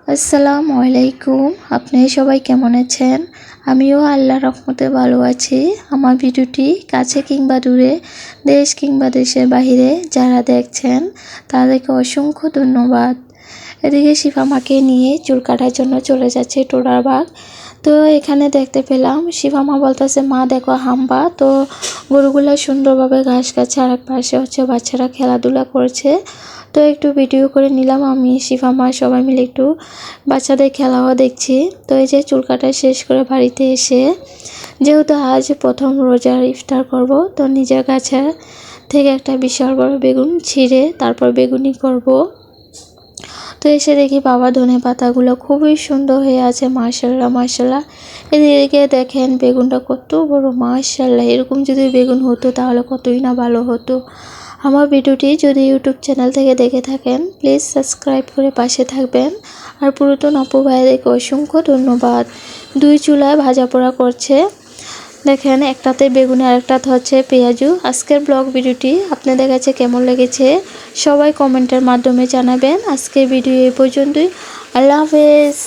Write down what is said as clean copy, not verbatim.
আসসালামু আলাইকুম। আপনি সবাই কেমন আছেন? আমিও আল্লাহর রহমতে ভালো আছি। আমার ভিডিওটি কাছে কিংবা দূরে, দেশ কিংবা দেশের বাহিরে যারা দেখছেন তাদেরকে অসংখ্য ধন্যবাদ। এদিকে শিফা মাকে নিয়ে চুল কাটার জন্য চলে যাচ্ছে টোড়ার বাগ। তো এখানে দেখতে পেলাম শিফা মা বলতেছে, মা দেখো হাম্বা। তো গরুগুলা সুন্দরভাবে ঘাস খাচ্ছে, আর এক পাশে হচ্ছে বাচ্চারা খেলাধুলা করছে। তো একটু ভিডিও করে নিলাম, আমি শিফা মা সবাই মিলে একটু বাচ্চাদের খেলাও দেখছি। তো এই যে চুল কাটা শেষ করে বাড়িতে এসে, যেহেতু আজ প্রথম রোজার ইফতার করব, তো নিজের কাছে থেকে একটা বিশাল বড় বেগুন ছিঁড়ে তারপর বেগুনি করব। তো এসে দেখি বাবা ধনে পাতাগুলো খুবই সুন্দর হয়ে আছে, মাশাআল্লাহ মাশাআল্লাহ। এদিকে দেখেন বেগুনটা কত বড়, মাশাআল্লাহ। এরকম যদি বেগুন হতো তাহলে কতই না ভালো হতো। আমার ভিডিওটি যদি ইউটিউব চ্যানেল থেকে দেখে থাকেন প্লিজ সাবস্ক্রাইব করে পাশে থাকবেন। আর পুরাতন আপু ভাইদেরকে অসংখ্য ধন্যবাদ। দুই চুলায় ভাজা পোড়া করছে, দেখেন একটাতে বেগুনি আর একটাতে হচ্ছে পেঁয়াজু। আজকের ব্লগ ভিডিওটি আপনাদের কাছে কেমন লেগেছে সবাই কমেন্টের মাধ্যমে জানাবেন। আজকের ভিডিও এই পর্যন্তই। আল্লাহ হাফেজ।